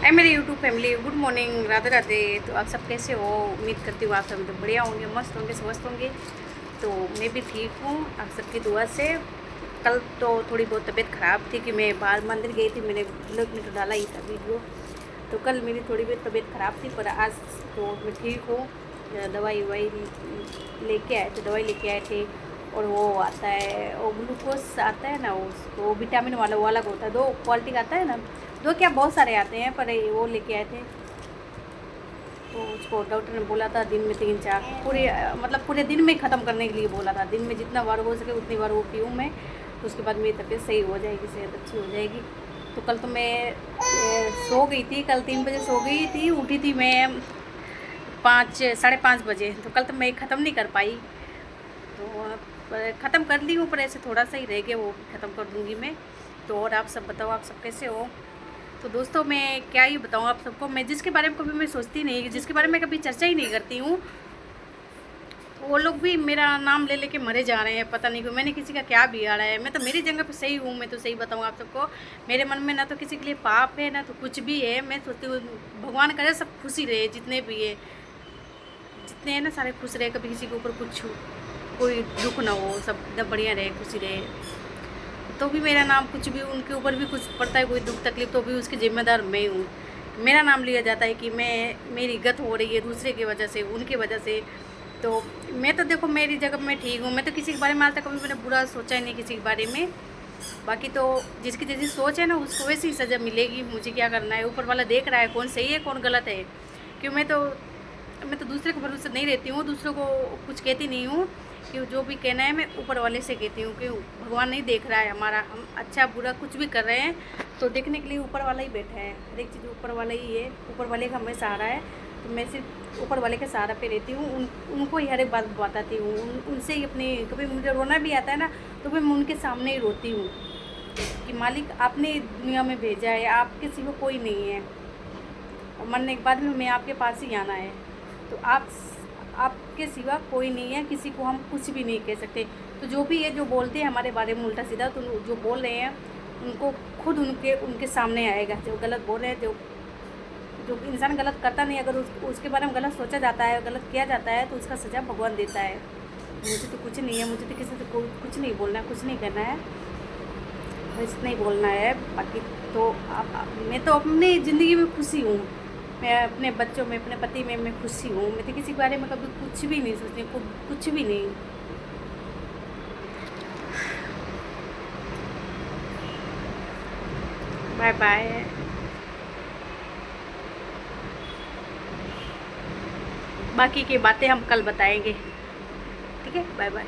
है मेरी YouTube family, good morning, Radhe Radhe. तो आप सब कैसे हो? उम्मीद करती हूँ आप सब तो बढ़िया होंगे, मस्त होंगे, स्वस्थ होंगे। तो मैं भी ठीक हूँ आप सबकी दुआ से। कल तो थोड़ी बहुत तबीयत ख़राब थी कि मैं बाहर मंदिर गई थी, मैंने ब्लॉग में तो डाला ही था वीडियो। तो कल मेरी थोड़ी बहुत तबीयत ख़राब थी, पर आज तो मैं ठीक हूँ। दवाई ववाई लेके आए थे, दवाई लेके आए थे। और वो आता है, वो ग्लूकोज आता है ना, उसको विटामिन वाला वो अलग होता है, 2 क्वालिटी का आता है ना, 2 क्या बहुत सारे आते हैं, पर वो लेके आए थे। तो उसको डॉक्टर ने बोला था दिन में 3-4 पूरे मतलब पूरे दिन में ख़त्म करने के लिए बोला था। दिन में जितना बार हो सके उतनी बार वो पीऊँ मैं, तो उसके बाद मेरी तबीयत सही हो जाएगी, सेहत अच्छी हो जाएगी। तो कल तो मैं सो गई थी, कल 3 बजे सो गई थी, उठी थी मैं 5 साढ़े 5 बजे। तो कल तो मैं ख़त्म नहीं कर पाई, तो ख़त्म कर ली हूँ, पर ऐसे थोड़ा सा ही रह गया, वो ख़त्म कर दूँगी मैं। तो और आप सब बताओ, आप सब कैसे हो? तो दोस्तों मैं क्या ही बताऊँ आप सबको, मैं जिसके बारे में कभी मैं सोचती नहीं, जिसके बारे में कभी चर्चा ही नहीं करती हूँ, वो लोग भी मेरा नाम ले लेके मरे जा रहे हैं। पता नहीं क्यों, मैंने किसी का क्या बिगाड़ा है? मैं तो मेरी जगह पे सही हूँ, मैं तो सही बताऊँ आप सबको। मेरे मन में ना तो किसी के लिए पाप है, ना तो कुछ भी है। मैं सोचती हूँ भगवान करे सब खुशी रहे, जितने भी है, जितने हैं ना सारे खुश रहे, कभी किसी के ऊपर कुछ कोई दुख ना हो, सब एकदम बढ़िया रहे, खुशी रहे। तो भी मेरा नाम कुछ भी उनके ऊपर भी कुछ पड़ता है, कोई दुख तकलीफ, तो भी उसकी जिम्मेदार मैं हूँ। मेरा नाम लिया जाता है कि मेरी गत हो रही है दूसरे की वजह से, उनकी वजह से। तो मैं तो देखो मेरी जगह मैं ठीक हूँ, मैं तो किसी के बारे में आज तक कभी मैंने बुरा सोचा ही नहीं किसी के बारे में। बाकी तो जिसकी जैसी सोच है ना, उसको वैसी ही सज़ा मिलेगी। मुझे क्या करना है? ऊपर वाला देख रहा है कौन सही है कौन गलत है। क्यों मैं तो दूसरे के भरोसे नहीं रहती हूँ, दूसरों को कुछ कहती नहीं हूँ। कि जो भी कहना है मैं ऊपर वाले से कहती हूँ कि भगवान नहीं देख रहा है हमारा, हम अच्छा बुरा कुछ भी कर रहे हैं तो देखने के लिए ऊपर वाला ही बैठा है। हर एक चीज़ ऊपर वाला ही है, ऊपर वाले का हमें सहारा है। तो मैं सिर्फ ऊपर वाले के सहारा पे रहती हूँ, उनको ही हर एक बात बताती हूँ, उनसे ही अपनी, कभी मुझे रोना भी आता है ना, तो मैं उनके सामने ही रोती हूँ कि मालिक आपने दुनिया में भेजा है, आपके सिवा कोई नहीं है, और मरने के बाद भी हमें आपके पास ही आना है। तो आपके सिवा कोई नहीं है, किसी को हम कुछ भी नहीं कह सकते। तो जो भी है, जो बोलते हैं हमारे बारे में उल्टा सीधा, तो जो बोल रहे हैं उनको खुद उनके सामने आएगा। जो गलत बोल रहे हैं, जो इंसान गलत करता नहीं, अगर उसके बारे में गलत सोचा जाता है, गलत किया जाता है, तो उसका सज़ा भगवान देता है। मुझे तो कुछ नहीं है, मुझे तो किसी से कुछ नहीं बोलना है, कुछ नहीं करना है, बस नहीं बोलना है। बाकी तो मैं तो अपनी ज़िंदगी में खुशी हूँ, मैं अपने बच्चों में, अपने पति में मैं खुशी हूँ। मैं तो किसी के बारे में कभी कुछ भी नहीं सोचती, कुछ भी नहीं। Bye bye. बाकी की बातें हम कल बताएंगे, ठीक है? Bye bye.